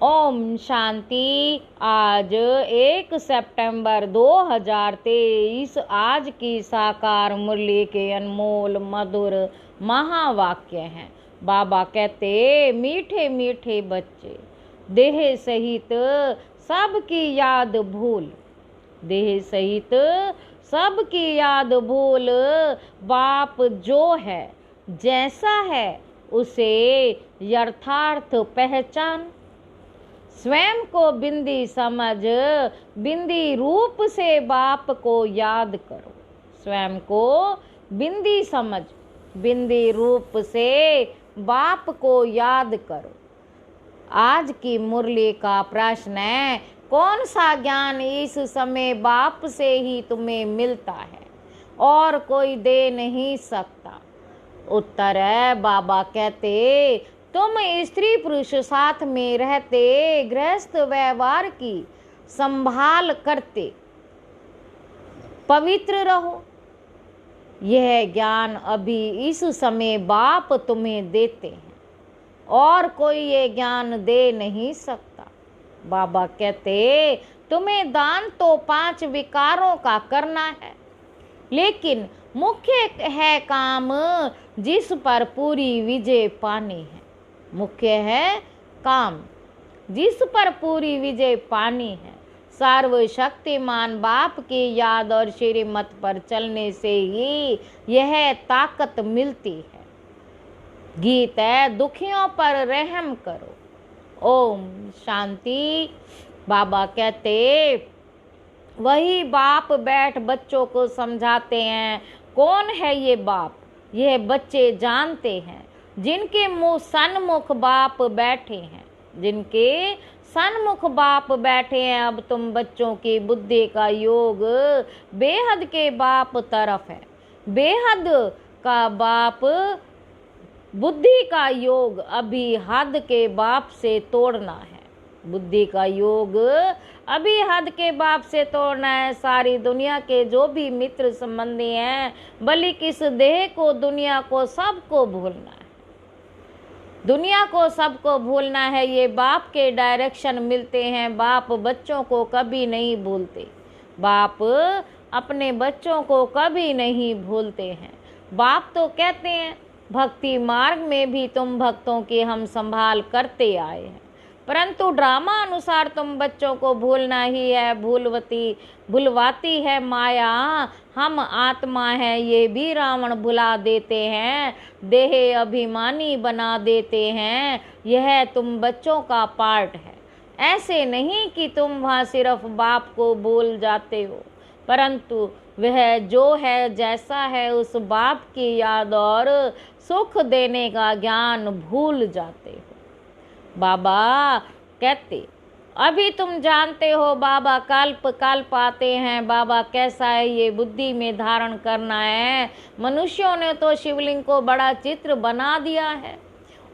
ओम शांति। आज 1 सितंबर 2023 आज की साकार मुरली के अनमोल मधुर महावाक्य हैं। बाबा कहते, मीठे मीठे बच्चे, देह सहित सबकी याद भूल, देह सहित सबकी याद भूल, बाप जो है जैसा है उसे यथार्थ पहचान। स्वयं को बिंदी समझ, बिंदी रूप से बाप को याद करो। स्वयं को बिंदी समझ, बिंदी रूप से बाप को याद करो। आज की मुरली का प्रश्न है, कौन सा ज्ञान इस समय बाप से ही तुम्हें मिलता है और कोई दे नहीं सकता? उत्तर है, बाबा कहते, तुम स्त्री पुरुष साथ में रहते, गृहस्थ व्यवहार की संभाल करते पवित्र रहो। यह ज्ञान अभी इस समय बाप तुम्हें देते हैं और कोई ये ज्ञान दे नहीं सकता। बाबा कहते, तुम्हें दान तो 5 विकारों का करना है, लेकिन मुख्य है काम जिस पर पूरी विजय पानी है। मुख्य है काम जिस पर पूरी विजय पानी है। सर्वशक्तिमान बाप की याद और श्रीमत पर चलने से ही यह ताकत मिलती है। गीत है, दुखियों पर रहम करो। ओम शांति। बाबा कहते, वही बाप बैठ बच्चों को समझाते हैं। कौन है ये बाप? यह बच्चे जानते हैं, जिनके मुँह सन्मुख बाप बैठे हैं, जिनके सन्मुख बाप बैठे हैं। अब तुम बच्चों की बुद्धि का योग बेहद के बाप तरफ है। बेहद का बाप बुद्धि का योग अभी हद के बाप से तोड़ना है। बुद्धि का योग अभी हद के बाप से तोड़ना है। सारी दुनिया के जो भी मित्र संबंधी हैं, बल्कि किस देह को, दुनिया को, सबको भूलना है। दुनिया को सबको भूलना है। ये बाप के डायरेक्शन मिलते हैं। बाप बच्चों को कभी नहीं भूलते। बाप अपने बच्चों को कभी नहीं भूलते हैं। बाप तो कहते हैं, भक्ति मार्ग में भी तुम भक्तों की हम संभाल करते आए हैं, परंतु ड्रामा अनुसार तुम बच्चों को भूलना ही है। भुलवाती है माया, हम आत्मा है ये भी रावण भुला देते हैं। देह अभिमानी बना देते हैं। यह तुम बच्चों का पार्ट है। ऐसे नहीं कि तुम वहाँ सिर्फ बाप को भूल जाते हो, परंतु वह जो है जैसा है उस बाप की याद और सुख देने का ज्ञान भूल जाते हो। बाबा कहते, अभी तुम जानते हो बाबा कल्प आते हैं। बाबा कैसा है ये बुद्धि में धारण करना है। मनुष्यों ने तो शिवलिंग को बड़ा चित्र बना दिया है,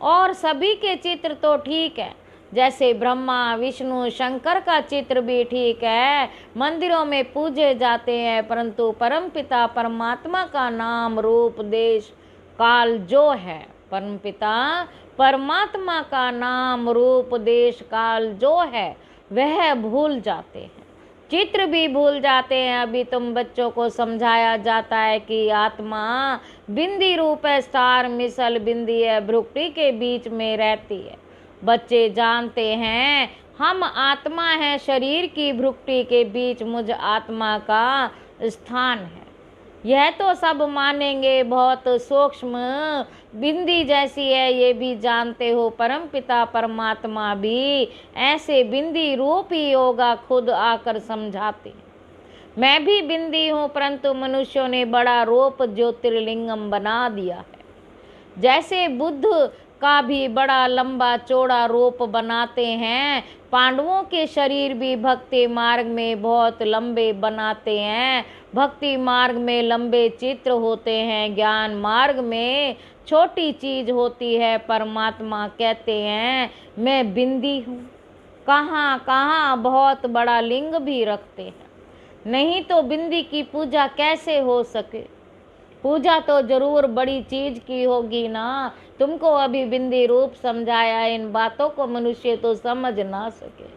और सभी के चित्र तो ठीक है, जैसे ब्रह्मा विष्णु शंकर का चित्र भी ठीक है, मंदिरों में पूजे जाते हैं, परंतु परमपिता परमात्मा का नाम रूप देश काल जो है, परमपिता परमात्मा का नाम रूप देश काल जो है वह भूल जाते हैं। चित्र भी भूल जाते हैं। अभी तुम बच्चों को समझाया जाता है कि आत्मा बिंदी रूप है, स्टार मिसल बिंदी है, भ्रुकुटी के बीच में रहती है। बच्चे जानते हैं हम आत्मा है, शरीर की भ्रुकुटी के बीच मुझ आत्मा का स्थान है। यह तो सब मानेंगे, बहुत सूक्ष्म बिंदी जैसी है ये भी जानते हो। परम पिता परमात्मा भी ऐसे बिंदी रूप ही होगा, खुद आकर समझाते हैं। मैं भी बिंदी हूँ, परंतु मनुष्यों ने बड़ा रूप ज्योतिर्लिंगम बना दिया है। जैसे बुद्ध का भी बड़ा लंबा चौड़ा रूप बनाते हैं, पांडवों के शरीर भी भक्ति मार्ग में बहुत लंबे बनाते हैं। भक्ति मार्ग में लंबे चित्र होते हैं, ज्ञान मार्ग में छोटी चीज होती है। परमात्मा कहते हैं, मैं बिंदी हूँ। कहाँ कहाँ बहुत बड़ा लिंग भी रखते हैं, नहीं तो बिंदी की पूजा कैसे हो सके। पूजा तो जरूर बड़ी चीज की होगी ना। तुमको अभी बिंदी रूप समझाया, इन बातों को मनुष्य तो समझ ना सके।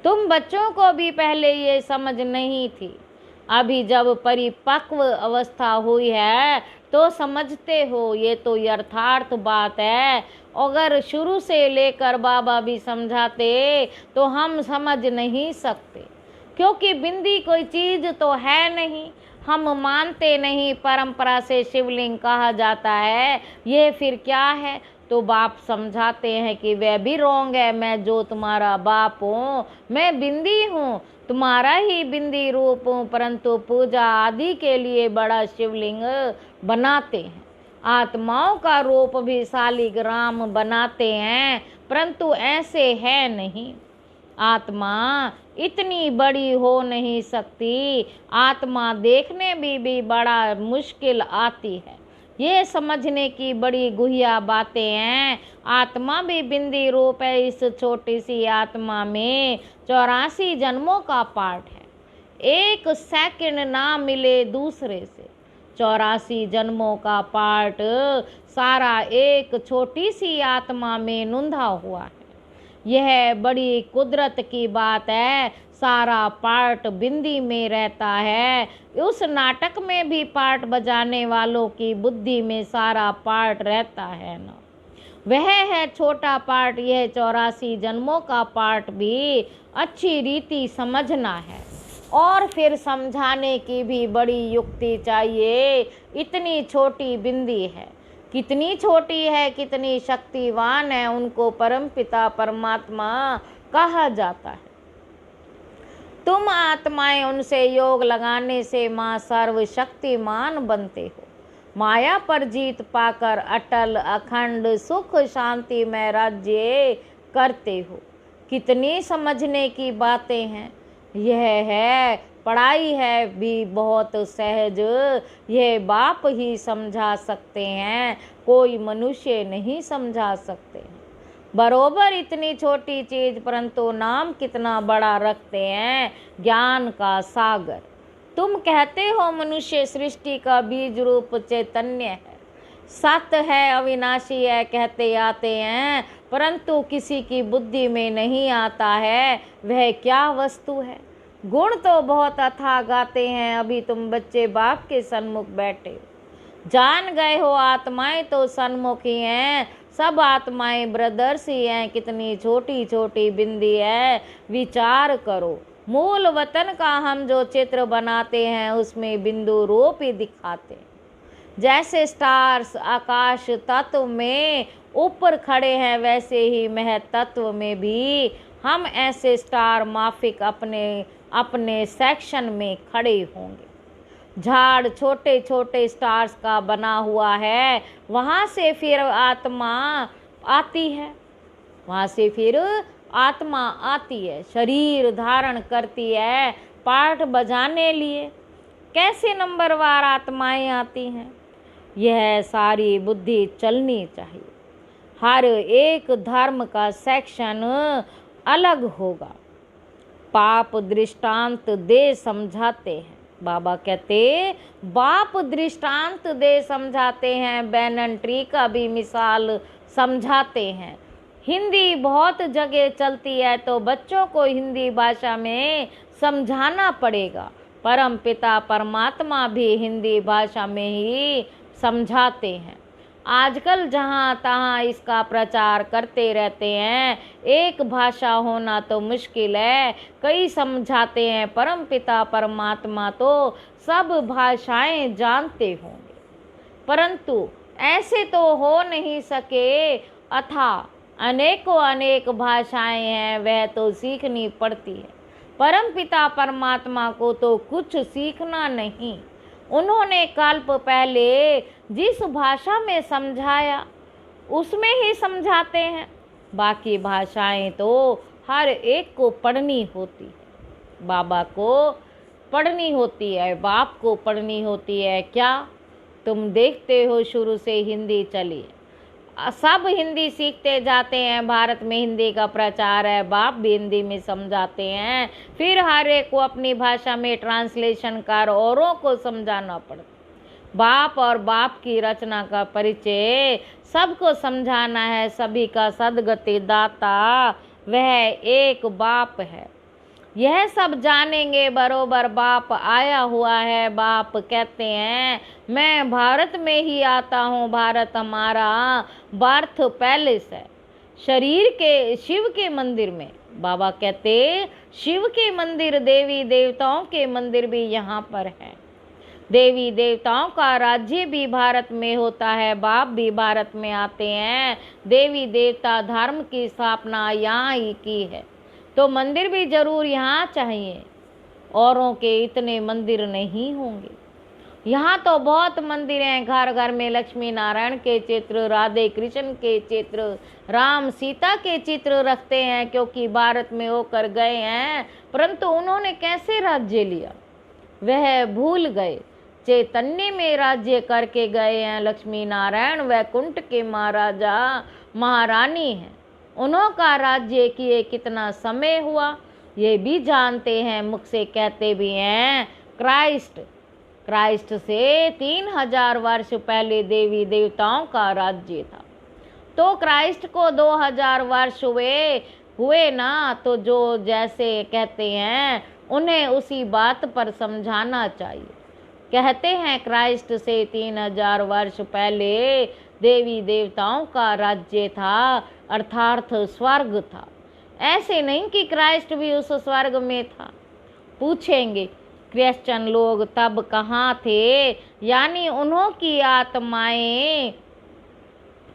तुम बच्चों को भी पहले ये समझ नहीं थी, अभी जब परिपक्व अवस्था हुई है तो समझते हो। ये तो यथार्थ बात है। अगर शुरू से लेकर बाबा भी समझाते तो हम समझ नहीं सकते, क्योंकि बिंदी कोई चीज तो है नहीं, हम मानते नहीं। परंपरा से शिवलिंग कहा जाता है, ये फिर क्या है? तो बाप समझाते हैं कि वह भी रोंग है। मैं जो तुम्हारा बाप हूँ, मैं बिंदी हूँ, तुम्हारा ही बिंदी रूप हूँ, परंतु पूजा आदि के लिए बड़ा शिवलिंग बनाते हैं। आत्माओं का रूप भी शालिग्राम बनाते हैं, परंतु ऐसे है नहीं। आत्मा इतनी बड़ी हो नहीं सकती। आत्मा देखने में भी बड़ा मुश्किल आती है। ये समझने की बड़ी गुहिया बातें हैं। आत्मा भी बिंदी रूप है। इस छोटी सी आत्मा में 84 जन्मों का पाठ है। एक सेकंड ना मिले दूसरे से। 84 जन्मों का पाठ सारा एक छोटी सी आत्मा में नुंधा हुआ है। यह बड़ी कुदरत की बात है। सारा पार्ट बिंदी में रहता है। उस नाटक में भी पार्ट बजाने वालों की बुद्धि में सारा पार्ट रहता है ना। वह है छोटा पार्ट। यह 84 जन्मों का पार्ट भी अच्छी रीति समझना है, और फिर समझाने की भी बड़ी युक्ति चाहिए। इतनी छोटी बिंदी है, कितनी छोटी है, कितनी शक्तिवान है, उनको परमपिता परमात्मा कहा जाता है। तुम आत्माएं उनसे योग लगाने से माँ सर्वशक्तिमान बनते हो। माया पर जीत पाकर अटल अखंड सुख शांति में राज्य करते हो। कितनी समझने की बातें हैं। यह है पढ़ाई है भी बहुत सहज। यह बाप ही समझा सकते हैं, कोई मनुष्य नहीं समझा सकते। बरोबर इतनी छोटी चीज, परंतु नाम कितना बड़ा रखते हैं, ज्ञान का सागर। तुम कहते हो मनुष्य सृष्टि का बीज रूप चैतन्य है, सत्य है, अविनाशी है कहते आते हैं, परंतु किसी की बुद्धि में नहीं आता है वह क्या वस्तु है। गुण तो बहुत अथाह गाते हैं। अभी तुम बच्चे बाप के सन्मुख बैठे हो, जान गए हो आत्माएं तो सन्मुख ही हैं। सब आत्माएं ब्रदर्स ही हैं। कितनी छोटी छोटी बिंदी है, विचार करो। मूल वतन का हम जो चित्र बनाते हैं उसमें बिंदु रूप ही दिखाते हैं। जैसे स्टार्स आकाश तत्व में ऊपर खड़े हैं, वैसे ही महत तत्व में भी हम ऐसे स्टार माफिक अपने अपने सेक्शन में खड़े होंगे। झाड़ छोटे छोटे स्टार्स का बना हुआ है, वहाँ से फिर आत्मा आती है, वहाँ से फिर आत्मा आती है, शरीर धारण करती है पाठ बजाने लिए। कैसे नंबरवार आत्माएं आती हैं, यह सारी बुद्धि चलनी चाहिए। हर एक धर्म का सेक्शन अलग होगा। पाप दृष्टांत दे समझाते हैं। बाबा कहते बाप दृष्टांत दे समझाते हैं। बैनन ट्री का भी मिसाल समझाते हैं। हिंदी बहुत जगह चलती है तो बच्चों को हिंदी भाषा में समझाना पड़ेगा। परम पिता परमात्मा भी हिंदी भाषा में ही समझाते हैं। आजकल जहाँ तहाँ इसका प्रचार करते रहते हैं। एक भाषा होना तो मुश्किल है, कई समझाते हैं। परम पिता परमात्मा तो सब भाषाएं जानते होंगे, परंतु ऐसे तो हो नहीं सके। अथाह अनेकों अनेक भाषाएं हैं, वह तो सीखनी पड़ती है। परम पिता परमात्मा को तो कुछ सीखना नहीं। उन्होंने कल्प पहले जिस भाषा में समझाया उसमें ही समझाते हैं। बाकी भाषाएं तो हर एक को पढ़नी होती है। बाबा को पढ़नी होती है, बाप को पढ़नी होती है। क्या तुम देखते हो शुरू से हिंदी चली, सब हिंदी सीखते जाते हैं। भारत में हिंदी का प्रचार है, बाप भी हिंदी में समझाते हैं। फिर हर एक को अपनी भाषा में ट्रांसलेशन कर औरों को समझाना पड़ता। बाप और बाप की रचना का परिचय सबको समझाना है। सभी का सद्गति दाता वह एक बाप है, यह सब जानेंगे बरोबर बाप आया हुआ है। बाप कहते हैं मैं भारत में ही आता हूँ, भारत हमारा बर्थ पैलेस है। शरीर के शिव के मंदिर में, बाबा कहते शिव के मंदिर, देवी देवताओं के मंदिर भी यहाँ पर है। देवी देवताओं का राज्य भी भारत में होता है, बाप भी भारत में आते हैं। देवी देवता धर्म की स्थापना यहाँ ही की है, तो मंदिर भी जरूर यहाँ चाहिए। औरों के इतने मंदिर नहीं होंगे, यहाँ तो बहुत मंदिर हैं। घर घर में लक्ष्मी नारायण के चित्र, राधे कृष्ण के चित्र, राम सीता के चित्र रखते हैं, क्योंकि भारत में होकर गए हैं। परंतु उन्होंने कैसे राज्य लिया वह भूल गए। चैतन्य में राज्य करके गए हैं। लक्ष्मी नारायण वैकुंठ के महाराजा महारानी हैं, उन्हों का राज्य किए कितना समय हुआ ये भी जानते हैं, मुख से कहते भी हैं। क्राइस्ट से 3000 वर्ष पहले देवी देवताओं का राज्य था, तो क्राइस्ट को 2000 वर्ष हुए ना, तो जो जैसे कहते हैं उन्हें उसी बात पर समझाना चाहिए। कहते हैं क्राइस्ट से 3000 वर्ष पहले देवी देवताओं का राज्य था, अर्थात स्वर्ग था। ऐसे नहीं कि क्राइस्ट भी उस स्वर्ग में था। पूछेंगे क्रिश्चियन लोग तब कहाँ थे, यानी उन्हों की आत्माएं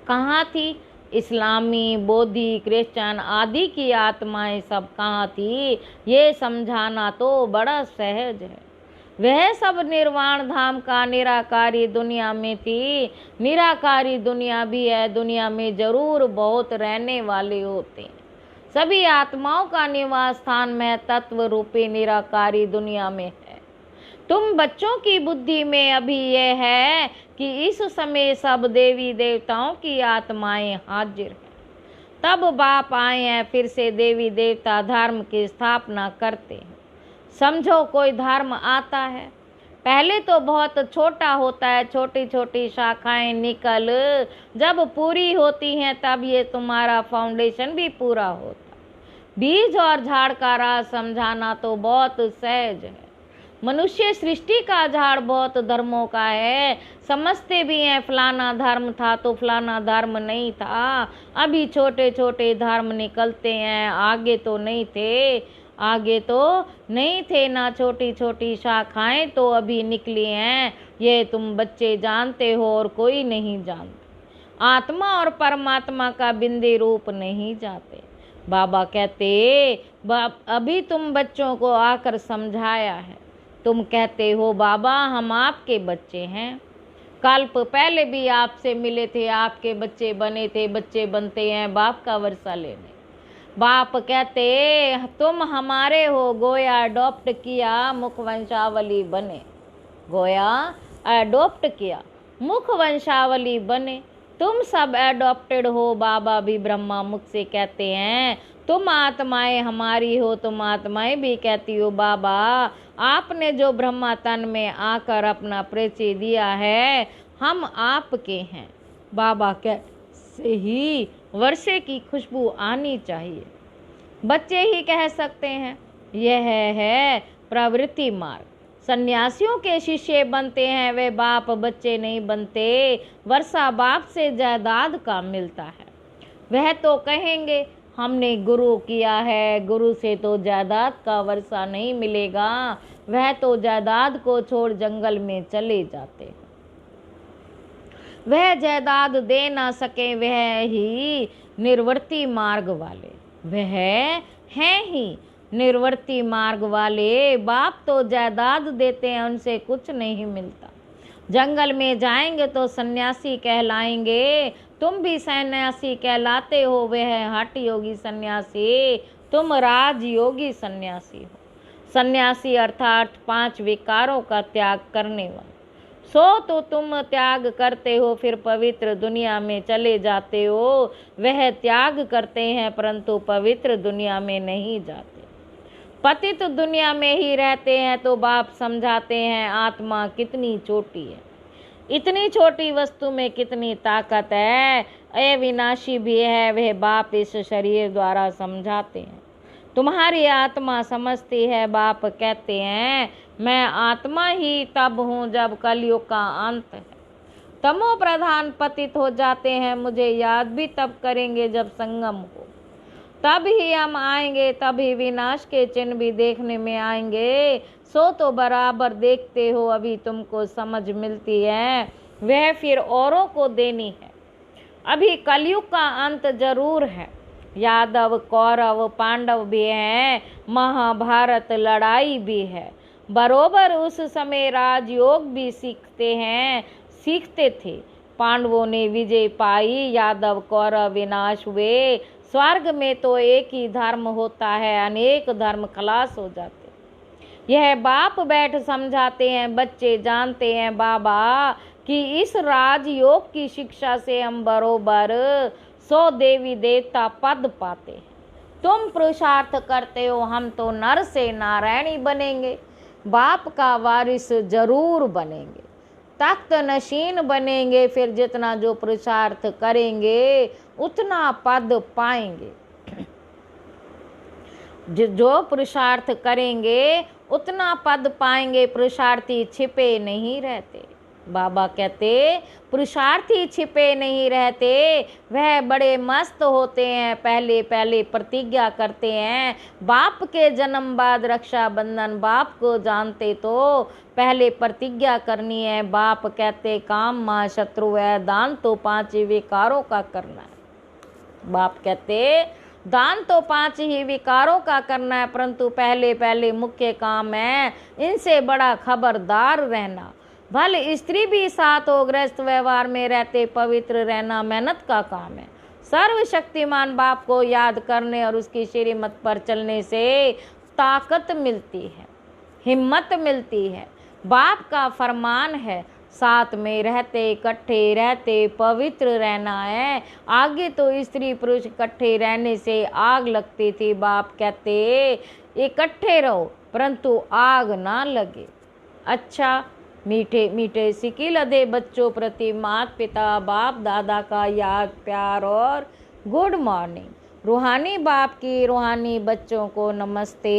कहाँ थी? इस्लामी, बौद्धि, क्रिश्चियन आदि की आत्माएं सब कहाँ थी, ये समझाना तो बड़ा सहज है। वह सब निर्वाण धाम का निराकारी दुनिया में थी। निराकारी दुनिया भी है, दुनिया में जरूर बहुत रहने वाले होते हैं। सभी आत्माओं का निवास स्थान में तत्व रूपी निराकारी दुनिया में है। तुम बच्चों की बुद्धि में अभी यह है कि इस समय सब देवी देवताओं की आत्माएं हाजिर हैं। तब बाप आए हैं, फिर से देवी देवता धर्म की स्थापना करते हैं। समझो कोई धर्म आता है, पहले तो बहुत छोटा होता है, छोटी छोटी शाखाएं निकल जब पूरी होती हैं तब ये तुम्हारा फाउंडेशन भी पूरा होता। बीज और झाड़ का राज समझाना तो बहुत सहज है। मनुष्य सृष्टि का झाड़ बहुत धर्मों का है, समझते भी हैं फलाना धर्म था तो फलाना धर्म नहीं था। अभी छोटे छोटे धर्म निकलते हैं, आगे तो नहीं थे ना, छोटी छोटी शाखाएं तो अभी निकली हैं। ये तुम बच्चे जानते हो और कोई नहीं जानता। आत्मा और परमात्मा का बिंदी रूप नहीं जाते। बाबा कहते अभी तुम बच्चों को आकर समझाया है। तुम कहते हो बाबा हम आपके बच्चे हैं, कल्प पहले भी आपसे मिले थे, आपके बच्चे बने थे, बच्चे बनते हैं बाप का वर्षा लेने। बाप कहते तुम हमारे हो, गोया अडॉप्ट किया मुख वंशावली बने। गोया अडॉप्ट किया मुख वंशावली बने। तुम सब एडॉप्टेड हो। बाबा भी ब्रह्मा मुख से कहते हैं तुम आत्माएं हमारी हो, तुम आत्माएं भी कहती हो बाबा आपने जो ब्रह्मा तन में आकर अपना परिचय दिया है हम आपके हैं। बाबा कैसे ही वर्षे की खुशबू आनी चाहिए, बच्चे ही कह सकते हैं। यह है प्रवृत्ति मार्ग। सन्यासियों के शिष्य बनते हैं, वे बाप बच्चे नहीं बनते। वर्षा बाप से जायदाद का मिलता है। वह तो कहेंगे हमने गुरु किया है, गुरु से तो जायदाद का वर्षा नहीं मिलेगा। वह तो जायदाद को छोड़ जंगल में चले जाते हैं। वह जायदाद दे ना सके, वह ही निर्वर्ती मार्ग वाले, वह हैं ही निर्वर्ती मार्ग वाले। बाप तो जायदाद देते हैं, उनसे कुछ नहीं मिलता। जंगल में जाएंगे तो सन्यासी कहलाएंगे। तुम भी सन्यासी कहलाते हो, वह हठ योगी सन्यासी, तुम राजयोगी सन्यासी हो। सन्यासी अर्थात 5 विकारों का त्याग करने वाला। सो तो तुम त्याग करते हो, फिर पवित्र दुनिया में चले जाते हो। वह त्याग करते हैं परंतु पवित्र दुनिया में नहीं जाते, पतित दुनिया में ही रहते हैं। तो बाप समझाते हैं आत्मा कितनी छोटी है। इतनी छोटी वस्तु में कितनी ताकत है, अविनाशी भी है, वह बाप इस शरीर द्वारा समझाते हैं। तुम्हारी आत्मा समझती है, बाप कहते हैं मैं आत्मा ही तब हूँ जब कलयुग का अंत है। तमो प्रधान पतित हो जाते हैं, मुझे याद भी तब करेंगे जब संगम हो, तब ही हम आएंगे, तभी विनाश के चिन्ह भी देखने में आएंगे। सो तो बराबर देखते हो, अभी तुमको समझ मिलती है, वह फिर औरों को देनी है। अभी कलयुग का अंत जरूर है। यादव कौरव पांडव भी हैं, महाभारत लड़ाई भी है। बरोबर उस समय राजयोग भी सीखते थे। पांडवों ने विजय पाई, यादव कौरव विनाश हुए। स्वर्ग में तो एक ही धर्म होता है, अनेक धर्म खलास हो जाते। यह बाप बैठ समझाते हैं, बच्चे जानते हैं बाबा कि इस राजयोग की शिक्षा से हम बरोबर 100 देवी देवता पद पाते हैं। तुम पुरुषार्थ करते हो, हम तो नर से नारायणी बनेंगे, बाप का वारिस जरूर बनेंगे, तख्त नशीन बनेंगे। फिर जितना जो पुरुषार्थ करेंगे उतना पद पाएंगे। जो पुरुषार्थ करेंगे उतना पद पाएंगे। पुरुषार्थी छिपे नहीं रहते। बाबा कहते पुरुषार्थी छिपे नहीं रहते, वह बड़े मस्त होते हैं। पहले पहले प्रतिज्ञा करते हैं, बाप के जन्म बाद रक्षा बंधन। बाप को जानते तो पहले प्रतिज्ञा करनी है। बाप कहते काम मां शत्रु है, दान तो 5 विकारों का करना है। बाप कहते दान तो 5 ही विकारों का करना है, परंतु पहले पहले मुख्य काम है इनसे बड़ा खबरदार रहना। भले स्त्री भी साथ हो, गृहस्थ व्यवहार में रहते पवित्र रहना मेहनत का काम है। सर्वशक्तिमान बाप को याद करने और उसकी श्रीमत पर चलने से ताकत मिलती है, हिम्मत मिलती है। बाप का फरमान है, साथ में रहते इकट्ठे रहते पवित्र रहना है। आगे तो स्त्री पुरुष इकट्ठे रहने से आग लगती थी। बाप कहते इकट्ठे रहो परंतु आग ना लगे। अच्छा, मीठे मीठे सिक्के लदे बच्चों प्रति माता पिता बाप दादा का याद प्यार और गुड मॉर्निंग। रूहानी बाप की रूहानी बच्चों को नमस्ते।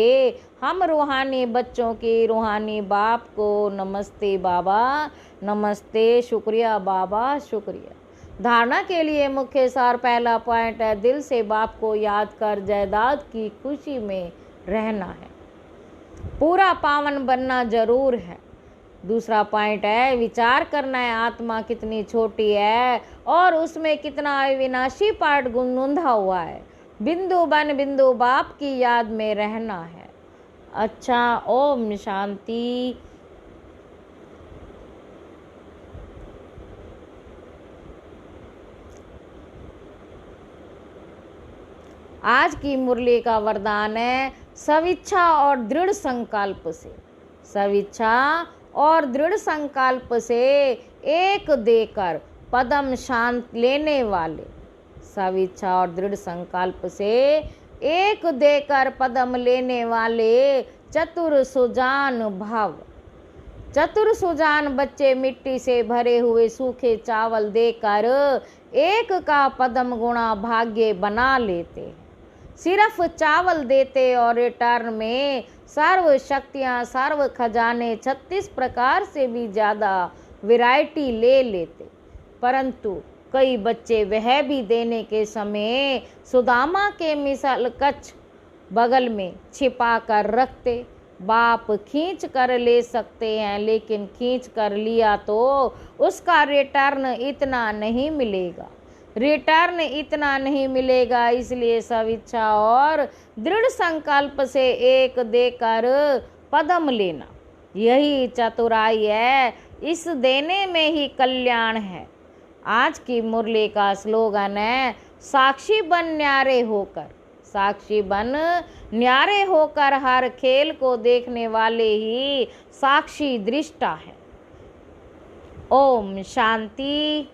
हम रूहानी बच्चों की रूहानी बाप को नमस्ते बाबा, नमस्ते। शुक्रिया बाबा, शुक्रिया। धारणा के लिए मुख्य सार पहला पॉइंट है, दिल से बाप को याद कर जायदाद की खुशी में रहना है, पूरा पावन बनना जरूर है। दूसरा पॉइंट है, विचार करना है आत्मा कितनी छोटी है और उसमें कितना अविनाशी पार्ट गुंधा हुआ है। बिंदु बन बिंदु बाप की याद में रहना है। अच्छा, ओम शांति। आज की मुरली का वरदान है, स्वेच्छा और दृढ़ संकल्प से, स्वेच्छा और दृढ़ संकल्प से एक देकर पदम शांत लेने वाले, स्वेच्छा और दृढ़ संकल्प से एक देकर पदम लेने वाले चतुर सुजान भव। चतुर सुजान बच्चे मिट्टी से भरे हुए सूखे चावल देकर एक का पदम गुणा भाग्य बना लेते। सिर्फ चावल देते और रिटर्न में सर्व शक्तियाँ सर्व खजाने 36 प्रकार से भी ज़्यादा वैरायटी ले लेते। परंतु कई बच्चे वह भी देने के समय सुदामा के मिसाल कच्छ बगल में छिपा कर रखते। बाप खींच कर ले सकते हैं, लेकिन खींच कर लिया तो उसका रिटर्न इतना नहीं मिलेगा, रिटर्न इतना नहीं मिलेगा। इसलिए स्वेच्छा और दृढ़ संकल्प से एक देकर पदम लेना, यही चतुराई है। इस देने में ही कल्याण है। आज की मुरली का स्लोगन है, साक्षी बन न्यारे होकर, साक्षी बन न्यारे होकर। हर खेल को देखने वाले ही साक्षी दृष्टा है। ओम शांति।